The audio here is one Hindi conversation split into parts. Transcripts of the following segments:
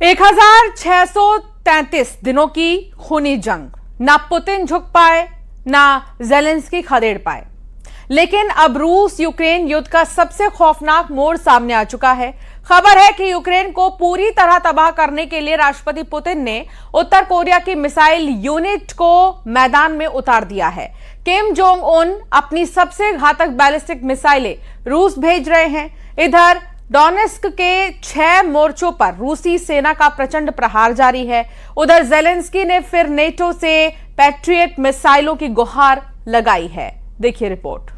1633 दिनों की खूनी जंग, ना पुतिन झुक पाए ना ज़ेलेंस्की खदेड़ पाए। लेकिन अब रूस यूक्रेन युद्ध का सबसे खौफनाक मोड़ सामने आ चुका है। खबर है कि यूक्रेन को पूरी तरह तबाह करने के लिए राष्ट्रपति पुतिन ने उत्तर कोरिया की मिसाइल यूनिट को मैदान में उतार दिया है। किम जोंग उन अपनी सबसे घातक बैलिस्टिक मिसाइलें रूस भेज रहे हैं। इधर डोनेस्क के 6 मोर्चों पर रूसी सेना का प्रचंड प्रहार जारी है। उधर ज़ेलेंस्की ने फिर नेटो से पैट्रियट मिसाइलों की गुहार लगाई है। देखिए रिपोर्ट।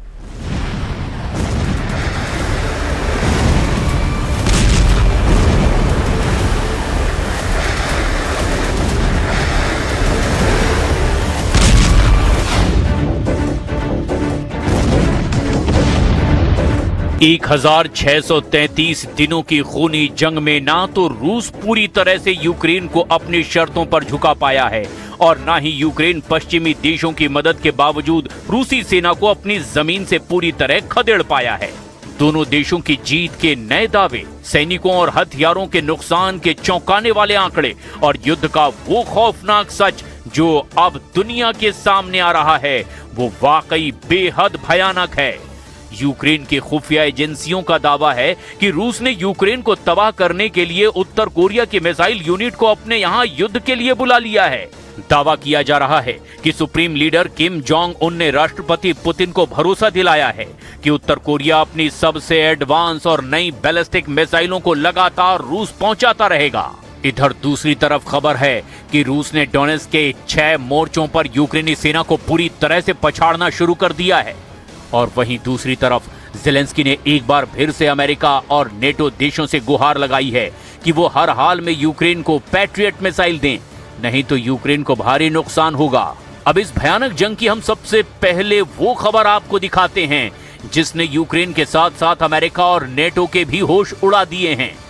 एक 1633 दिनों की खूनी जंग में ना तो रूस पूरी तरह से यूक्रेन को अपनी शर्तों पर झुका पाया है और ना ही यूक्रेन पश्चिमी देशों की मदद के बावजूद रूसी सेना को अपनी जमीन से पूरी तरह खदेड़ पाया है। दोनों देशों की जीत के नए दावे, सैनिकों और हथियारों के नुकसान के चौंकाने वाले आंकड़े और युद्ध का वो खौफनाक सच जो अब दुनिया के सामने आ रहा है, वो वाकई बेहद भयानक है। यूक्रेन की खुफिया एजेंसियों का दावा है कि रूस ने यूक्रेन को तबाह करने के लिए उत्तर कोरिया की मिसाइल यूनिट को अपने यहां युद्ध के लिए बुला लिया है। दावा किया जा रहा है कि supreme leader Kim Jong Un ने राष्ट्रपति पुतिन को भरोसा दिलाया है कि उत्तर कोरिया अपनी सबसे एडवांस और नई बैलिस्टिक मिसाइलों को लगातार रूस पहुंचाता रहेगा। इधर दूसरी तरफ खबर है कि रूस ने डोनेस्क के 6 मोर्चों पर यूक्रेनी सेना को पूरी तरह से पछाड़ना शुरू कर दिया है। और वहीं दूसरी तरफ ज़ेलेंस्की ने एक बार फिर से अमेरिका और नेटो देशों से गुहार लगाई है कि वो हर हाल में यूक्रेन को पैट्रियट मिसाइल दें, नहीं तो यूक्रेन को भारी नुकसान होगा। अब इस भयानक जंग की हम सबसे पहले वो खबर आपको दिखाते हैं जिसने यूक्रेन के साथ साथ अमेरिका और नेटो के भी होश उड़ा दिए हैं।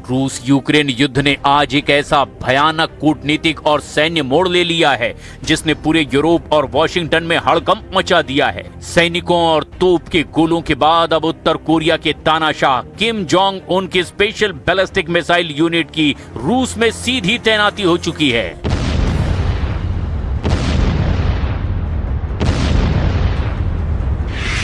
रूस यूक्रेन युद्ध ने आज एक ऐसा भयानक कूटनीतिक और सैन्य मोड़ ले लिया है जिसने पूरे यूरोप और वॉशिंगटन में हड़कंप मचा दिया है। सैनिकों और तोप के गोलों के बाद अब उत्तर कोरिया के तानाशाह किम जोंग उन की स्पेशल बैलिस्टिक मिसाइल यूनिट की रूस में सीधी तैनाती हो चुकी है।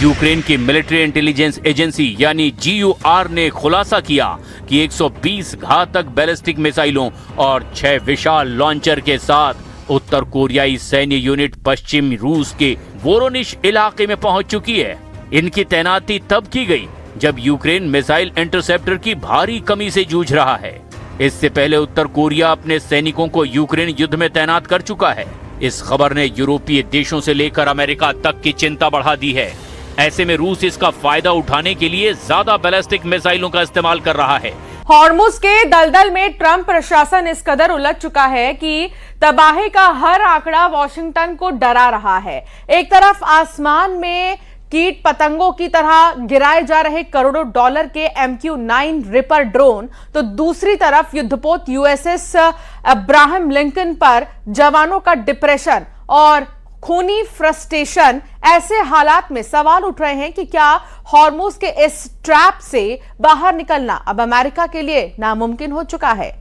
यूक्रेन की मिलिट्री इंटेलिजेंस एजेंसी यानी GUR ने खुलासा किया कि 120 घातक बैलिस्टिक मिसाइलों और 6 विशाल लॉन्चर के साथ उत्तर कोरियाई सैन्य यूनिट पश्चिमी रूस के वोरोनिश इलाके में पहुंच चुकी है। इनकी तैनाती तब की गई जब यूक्रेन मिसाइल इंटरसेप्टर की भारी कमी से जूझ रहा है। इससे पहले उत्तर कोरिया अपने सैनिकों को यूक्रेन युद्ध में तैनात कर चुका है। इस खबर ने यूरोपीय देशों से लेकर अमेरिका तक की चिंता बढ़ा दी है। ऐसे में रूस इसका फायदा उठाने के लिए ज्यादा बैलिस्टिक मिसाइलों का इस्तेमाल कर रहा है। हॉर्मुज के दलदल में ट्रंप प्रशासन इस कदर उलझ चुका है कि तबाही का हर आंकड़ा वॉशिंगटन को डरा रहा है। एक तरफ आसमान में कीट पतंगों की तरह गिराए जा रहे करोड़ों डॉलर के MQ-9 रिपर ड्रोन, तो दूसरी तरफ युद्धपोत USS अब्राहम लिंकन पर जवानों का डिप्रेशन और खूनी फ्रस्ट्रेशन। ऐसे हालात में सवाल उठ रहे हैं कि क्या हॉर्मुज के इस ट्रैप से बाहर निकलना अब अमेरिका के लिए नामुमकिन हो चुका है।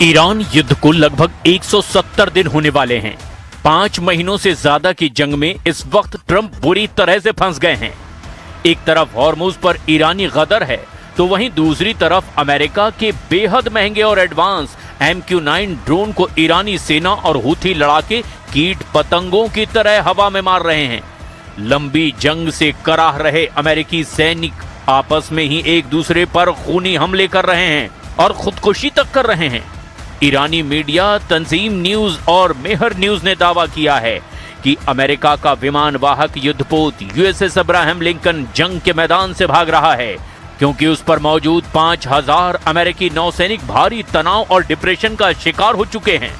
ईरान युद्ध को लगभग 170 दिन होने वाले हैं। 5 महीनों से ज्यादा की जंग में इस वक्त ट्रंप बुरी तरह से फंस गए हैं। एक तरफ हॉर्मुज पर ईरानी गदर है तो वहीं दूसरी तरफ अमेरिका के बेहद महंगे और एडवांस MQ-9 ड्रोन को ईरानी सेना और हूथी लड़ाके कीट पतंगों की तरह हवा में मार रहे हैं। लंबी जंग से कराह रहे अमेरिकी सैनिक आपस में ही एक दूसरे पर खूनी हमले कर रहे हैं और खुदकुशी तक कर रहे हैं। ईरानी मीडिया तंजीम न्यूज और मेहर न्यूज ने दावा किया है कि अमेरिका का विमान वाहक युद्धपोत यूएसएस अब्राहम लिंकन जंग के मैदान से भाग रहा है, क्योंकि उस पर मौजूद 5000 अमेरिकी नौसैनिक भारी तनाव और डिप्रेशन का शिकार हो चुके हैं।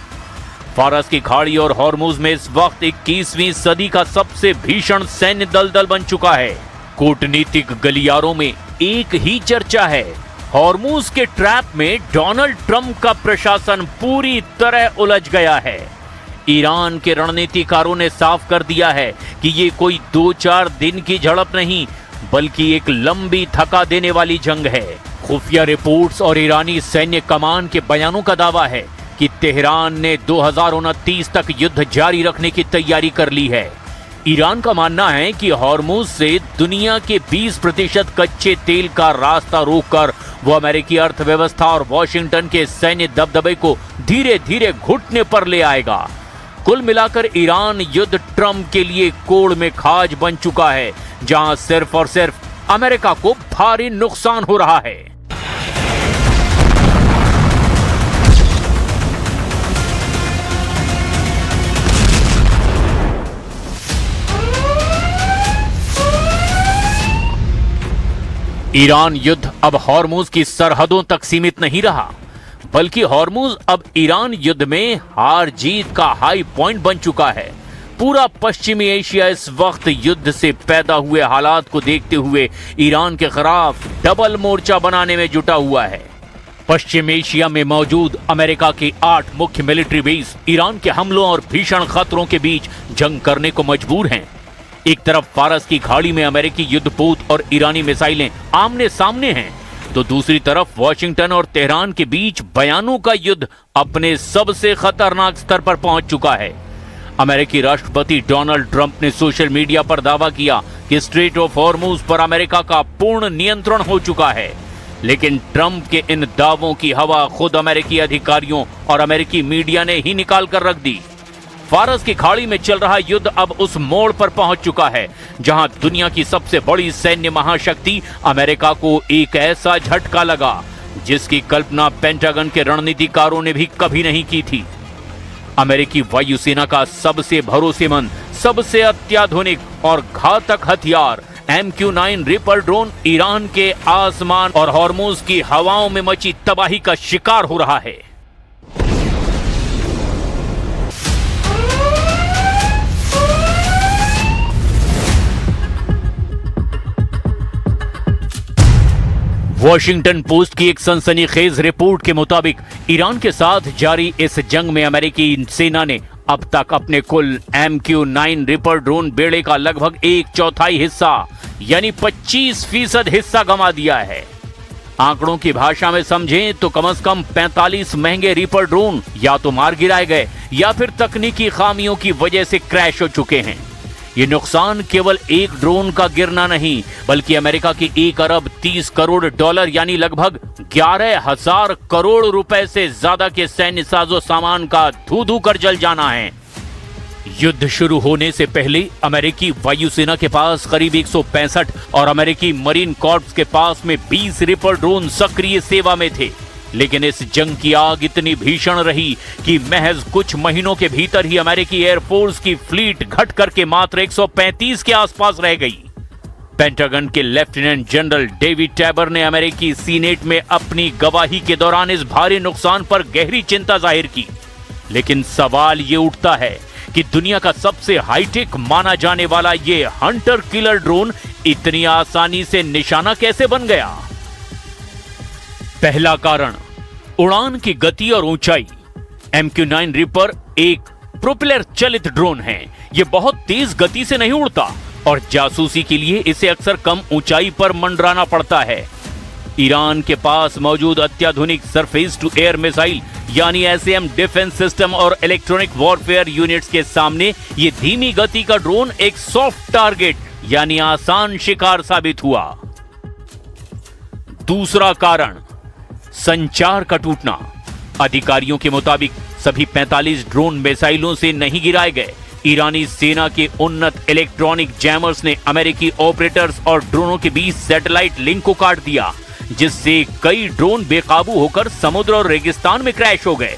फारस की खाड़ी और हॉर्मुज में इस वक्त 21वीं सदी का सबसे भीषण सैन्य दलदल बन चुका है। कूटनीतिक गलियारों में एक ही चर्चा है, हॉर्मुज के ट्रैप में डोनाल्ड ट्रंप का प्रशासन पूरी तरह उलझ गया है। ईरान के रणनीतिकारों ने साफ कर दिया है कि ये कोई 2-4 दिन की झड़प नहीं, बल्कि एक लंबी थका देने वाली जंग है। खुफिया रिपोर्ट्स और ईरानी सैन्य कमान के बयानों का दावा है कि तेहरान ने 2029 तक युद्ध जारी रखने की तैयारी कर ली है। ईरान का मानना है कि हॉर्मुज से दुनिया के 20% कच्चे तेल का रास्ता रोककर वो अमेरिकी अर्थव्यवस्था और वॉशिंगटन के सैन्य दबदबे को धीरे धीरे घुटने पर ले आएगा। कुल मिलाकर ईरान युद्ध ट्रंप के लिए कोड़ में खाज बन चुका है, जहां सिर्फ और सिर्फ अमेरिका को भारी नुकसान हो रहा है। ईरान युद्ध अब हॉर्मुज की सरहदों तक सीमित नहीं रहा, बल्कि हॉर्मुज अब ईरान युद्ध में हार जीत का हाई पॉइंट बन चुका है। पूरा पश्चिमी एशिया इस वक्त युद्ध से पैदा हुए हालात को देखते हुए ईरान के खिलाफ डबल मोर्चा बनाने में जुटा हुआ है। पश्चिम एशिया में मौजूद अमेरिका के 8 मुख्य मिलिट्री बेस ईरान के हमलों और भीषण खतरों के बीच जंग करने को मजबूर हैं। एक तरफ फारस की खाड़ी में अमेरिकी युद्धपोत और ईरानी मिसाइलें आमने सामने हैं, तो दूसरी तरफ वॉशिंगटन और तेहरान के बीच बयानों का युद्ध अपने सबसे खतरनाक स्तर पर पहुंच चुका है। अमेरिकी राष्ट्रपति डोनाल्ड ट्रंप ने सोशल मीडिया पर दावा किया कि स्ट्रेट ऑफ हॉर्मुज पर अमेरिका का पूर्ण नियंत्रण हो चुका है, लेकिन ट्रंप के इन दावों की हवा खुद अमेरिकी अधिकारियों और अमेरिकी मीडिया ने ही निकाल कर रख दी। फारस की खाड़ी में चल रहा युद्ध अब उस मोड़ पर पहुंच चुका है जहां दुनिया की सबसे बड़ी सैन्य महाशक्ति अमेरिका को एक ऐसा झटका लगा जिसकी कल्पना पेंटागन के रणनीतिकारों ने भी कभी नहीं की थी। अमेरिकी वायुसेना का सबसे भरोसेमंद, सबसे अत्याधुनिक और घातक हथियार MQ-9 रिपर ड्रोन ईरान के आसमान और हॉर्मुज की हवाओं में मची तबाही का शिकार हो रहा है। वॉशिंगटन पोस्ट की एक सनसनीखेज रिपोर्ट के मुताबिक ईरान के साथ जारी इस जंग में अमेरिकी सेना ने अब तक अपने कुल MQ-9 रिपर ड्रोन बेड़े का लगभग 1/4 हिस्सा यानी 25% हिस्सा गंवा दिया है। आंकड़ों की भाषा में समझें तो कम से कम 45 महंगे रिपर ड्रोन या तो मार गिराए गए या फिर तकनीकी खामियों की वजह से क्रैश हो चुके हैं। ये नुकसान केवल एक ड्रोन का गिरना नहीं, बल्कि अमेरिका की 1 अरब 30 करोड़ डॉलर यानी लगभग 11,000 करोड़ रुपए से ज्यादा के सैन्य साजो सामान का धू-धू कर जल जाना है। युद्ध शुरू होने से पहले अमेरिकी वायुसेना के पास करीब 165 और अमेरिकी मरीन कॉर्प्स के पास में 20 रिपर ड्रोन सक्रिय सेवा में थे, लेकिन इस जंग की आग इतनी भीषण रही कि महज कुछ महीनों के भीतर ही अमेरिकी एयरफोर्स की फ्लीट घट करके मात्र 135 के आसपास रह गई। पेंटागन के लेफ्टिनेंट जनरल डेविड टैबर ने अमेरिकी सीनेट में अपनी गवाही के दौरान इस भारी नुकसान पर गहरी चिंता जाहिर की, लेकिन सवाल ये उठता है कि दुनिया का सबसे हाईटेक माना जाने वाला ये हंटर किलर ड्रोन इतनी आसानी से निशाना कैसे बन गया? पहला कारण, उड़ान की गति और ऊंचाई। MQ-9 रिपर एक प्रोपेलर चलित ड्रोन है। यह बहुत तेज गति से नहीं उड़ता और जासूसी के लिए इसे अक्सर कम ऊंचाई पर मंडराना पड़ता है। ईरान के पास मौजूद अत्याधुनिक सरफेस टू एयर मिसाइल यानी SAM डिफेंस सिस्टम और इलेक्ट्रॉनिक वॉरफेयर यूनिट्स के सामने ये धीमी गति का ड्रोन एक सॉफ्ट टारगेट यानी आसान शिकार साबित हुआ। दूसरा कारण, संचार का टूटना। अधिकारियों के मुताबिक सभी 45 ड्रोन मिसाइलों से नहीं गिराए गए। ईरानी सेना के उन्नत इलेक्ट्रॉनिक जैमर्स ने अमेरिकी ऑपरेटर्स और ड्रोनों के बीच सैटेलाइट लिंक को काट दिया, जिससे कई ड्रोन बेकाबू होकर समुद्र और रेगिस्तान में क्रैश हो गए।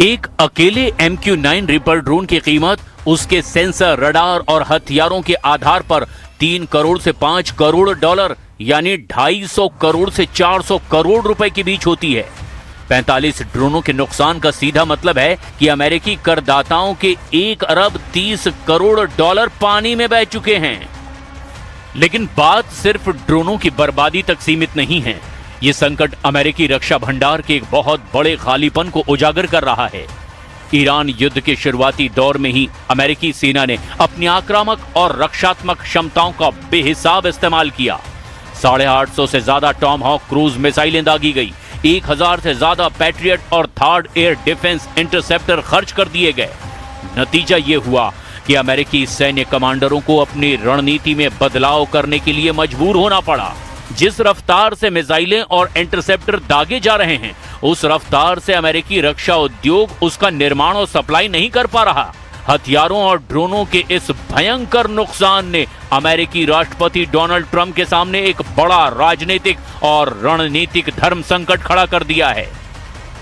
एक अकेले MQ-9 रिपर ड्रोन की कीमत उसके सेंसर, रडार और हथियारों के आधार पर 3 करोड़ से 5 करोड़ डॉलर यानी 250 करोड़ से 400 करोड़ रुपए के बीच होती है। 45 ड्रोनों के नुकसान का सीधा मतलब है कि अमेरिकी करदाताओं के 1 अरब 30 करोड़ डॉलर पानी में बह चुके हैं। लेकिन बात सिर्फ ड्रोनों की बर्बादी तक सीमित नहीं है। ये संकट अमेरिकी रक्षा भंडार के एक बहुत बड़े खालीपन को उजागर कर रहा है। ईरान युद्ध के शुरुआती दौर में ही अमेरिकी सेना ने अपनी आक्रामक और रक्षात्मक क्षमताओं का बेहिसाब इस्तेमाल किया। 850 से ज्यादा टॉमहॉक क्रूज मिसाइलें दागी गई, 1000 से ज्यादा पैट्रियट और थर्ड एयर डिफेंस इंटरसेप्टर खर्च कर दिए गए। नतीजा ये हुआ कि अमेरिकी सैन्य कमांडरों को अपनी रणनीति में बदलाव करने के लिए मजबूर होना पड़ा। जिस रफ्तार से मिसाइलें और इंटरसेप्टर दागे जा रहे हैं, उस रफ्तार से अमेरिकी रक्षा उद्योग उसका निर्माण और सप्लाई नहीं कर पा रहा। हथियारों और ड्रोनों के इस भयंकर नुकसान ने अमेरिकी राष्ट्रपति डोनाल्ड ट्रंप के सामने एक बड़ा राजनीतिक और रणनीतिक धर्म संकट खड़ा कर दिया है।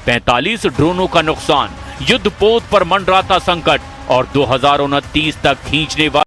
45 ड्रोनों का नुकसान, युद्धपोत पर मंडराता संकट और 2029 तक खींचने वाला